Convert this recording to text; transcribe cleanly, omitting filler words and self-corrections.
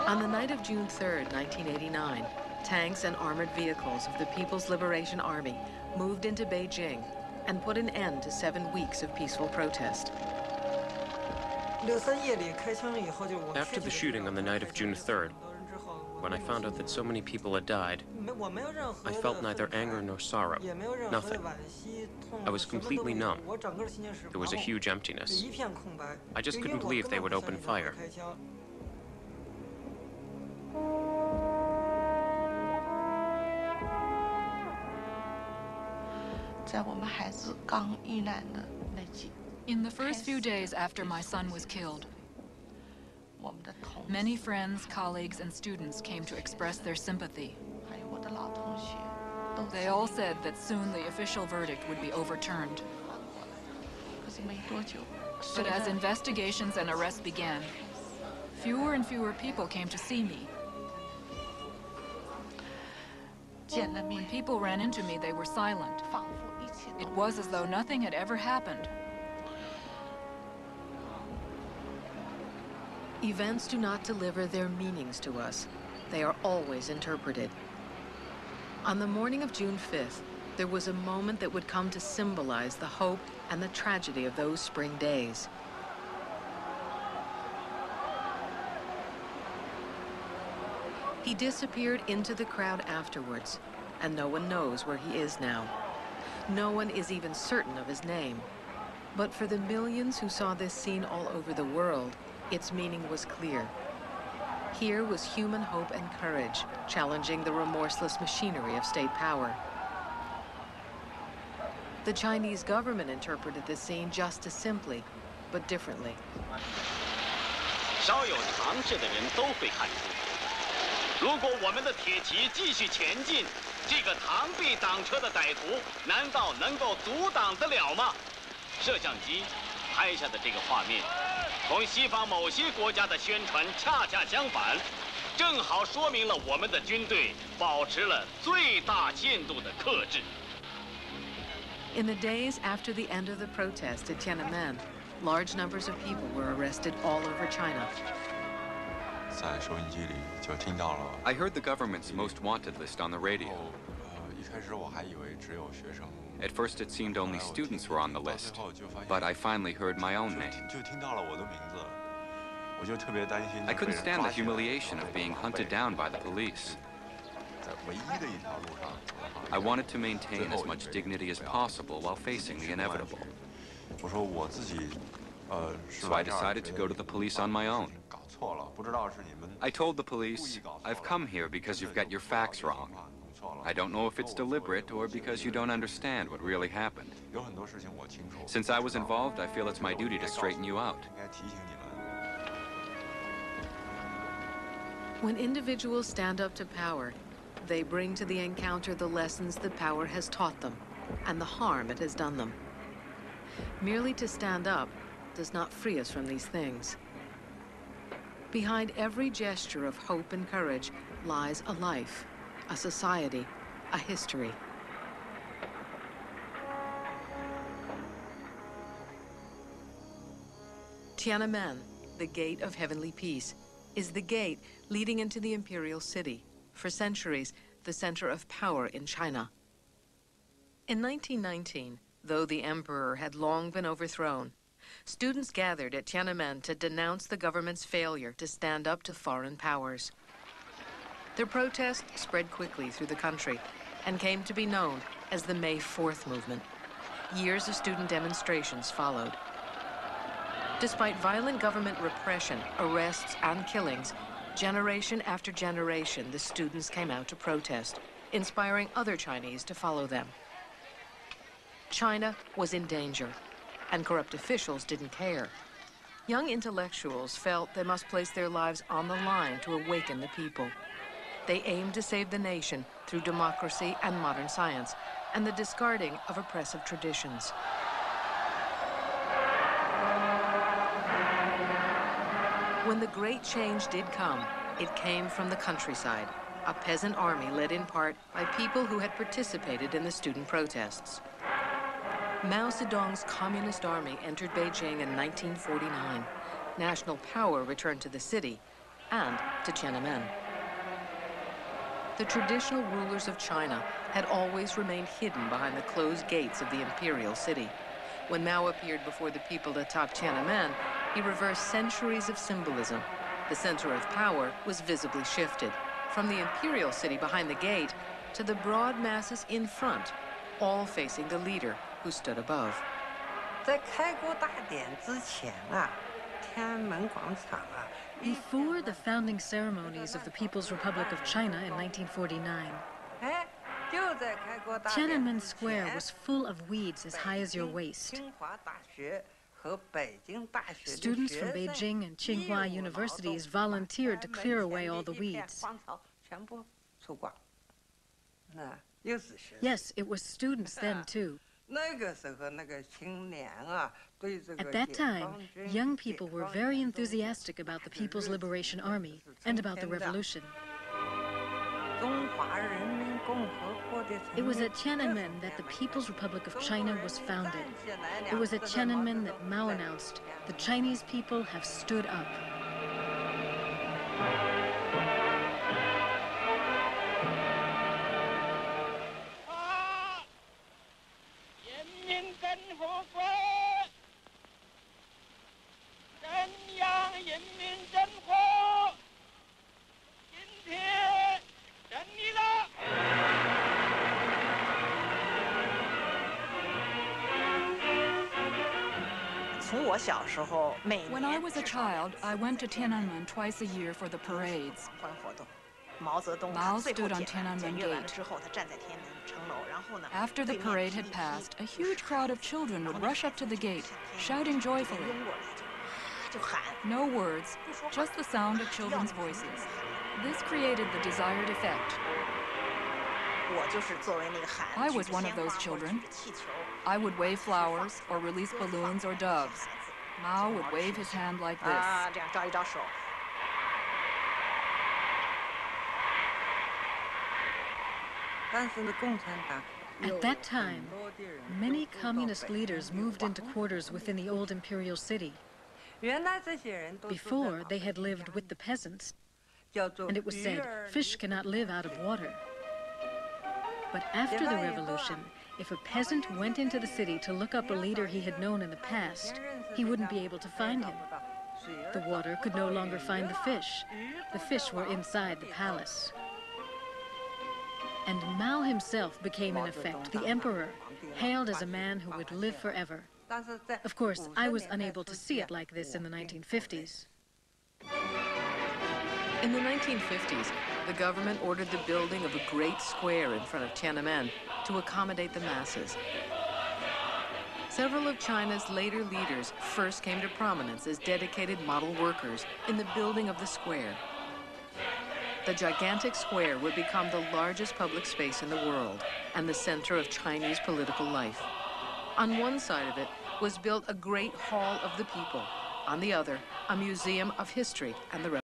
On the night of June 3, 1989, tanks and armored vehicles of the People's Liberation Army moved into Beijing and put an end to 7 weeks of peaceful protest. After the shooting on the night of June 3rd, when I found out that so many people had died, I felt neither anger nor sorrow, nothing. I was completely numb. There was a huge emptiness. I just couldn't believe they would open fire. In the first few days after my son was killed, many friends, colleagues, and students came to express their sympathy. They all said that soon the official verdict would be overturned. But as investigations and arrests began, fewer and fewer people came to see me. When people ran into me, they were silent. It was as though nothing had ever happened. Events do not deliver their meanings to us. They are always interpreted. On the morning of June 5th, there was a moment that would come to symbolize the hope and the tragedy of those spring days. He disappeared into the crowd afterwards, and no one knows where he is now. No one is even certain of his name. But for the millions who saw this scene all over the world, its meaning was clear. Here was human hope and courage, challenging the remorseless machinery of state power. The Chinese government interpreted this scene just as simply, but differently. 稍有常识的人都会看出，如果我们的铁骑继续前进，这个螳臂挡车的歹徒难道能够阻挡得了吗？摄像机拍下的这个画面，同西方某些国家的宣传恰恰相反，正好说明了我们的军队保持了最大限度的克制。 In the days after the end of the protest at Tiananmen, large numbers of people were arrested all over China. I heard the government's most wanted list on the radio. At first it seemed only students were on the list, but I finally heard my own name. I couldn't stand the humiliation of being hunted down by the police. I wanted to maintain as much dignity as possible while facing the inevitable. So I decided to go to the police on my own. I told the police, I've come here because you've got your facts wrong. I don't know if it's deliberate or because you don't understand what really happened. Since I was involved, I feel it's my duty to straighten you out. When individuals stand up to power, they bring to the encounter the lessons the power has taught them and the harm it has done them. Merely to stand up does not free us from these things. Behind every gesture of hope and courage lies a life, a society, a history. Tiananmen, the gate of heavenly peace, is the gate leading into the imperial city, for centuries the center of power in China. In 1919, though the emperor had long been overthrown, students gathered at Tiananmen to denounce the government's failure to stand up to foreign powers. Their protest spread quickly through the country and came to be known as the May 4th movement. Years of student demonstrations followed. Despite violent government repression, arrests, and killings, generation after generation, the students came out to protest, inspiring other Chinese to follow them. China was in danger, and corrupt officials didn't care. Young intellectuals felt they must place their lives on the line to awaken the people. They aimed to save the nation through democracy and modern science, and the discarding of oppressive traditions. When the great change did come, it came from the countryside, a peasant army led in part by people who had participated in the student protests. Mao Zedong's communist army entered Beijing in 1949. National power returned to the city, and to Tiananmen. The traditional rulers of China had always remained hidden behind the closed gates of the imperial city. When Mao appeared before the people atop Tiananmen, he reversed centuries of symbolism. The center of power was visibly shifted from the imperial city behind the gate to the broad masses in front, all facing the leader who stood above. 在开国大典之前啊，天安门广场啊。 Before the founding ceremonies of the People's Republic of China in 1949, Tiananmen Square was full of weeds as high as your waist. Students from Beijing and Tsinghua universities volunteered to clear away all the weeds. Yes, it was students then too. At that time, young people were very enthusiastic about the People's Liberation Army and about the revolution. It was at Tiananmen that the People's Republic of China was founded. It was at Tiananmen that Mao announced, "The Chinese people have stood up." When I was a child, I went to Tiananmen twice a year for the parades. Mao stood on Tiananmen Gate. After the parade had passed, a huge crowd of children would rush up to the gate, shouting joyfully. No words, just the sound of children's voices. This created the desired effect. I was one of those children. I would wave flowers or release balloons or doves. Mao would wave his hand like this. At that time, many communist leaders moved into quarters within the old imperial city. Before, they had lived with the peasants, and it was said, fish cannot live out of water. But after the revolution, if a peasant went into the city to look up a leader he had known in the past, he wouldn't be able to find him. The water could no longer find the fish. The fish were inside the palace. And Mao himself became, in effect, the emperor, hailed as a man who would live forever. Of course, I was unable to see it like this in the 1950s. In the 1950s, the government ordered the building of a great square in front of Tiananmen to accommodate the masses. Several of China's later leaders first came to prominence as dedicated model workers in the building of the square. The gigantic square would become the largest public space in the world and the center of Chinese political life. On one side of it was built a great hall of the people. On the other, a museum of history and the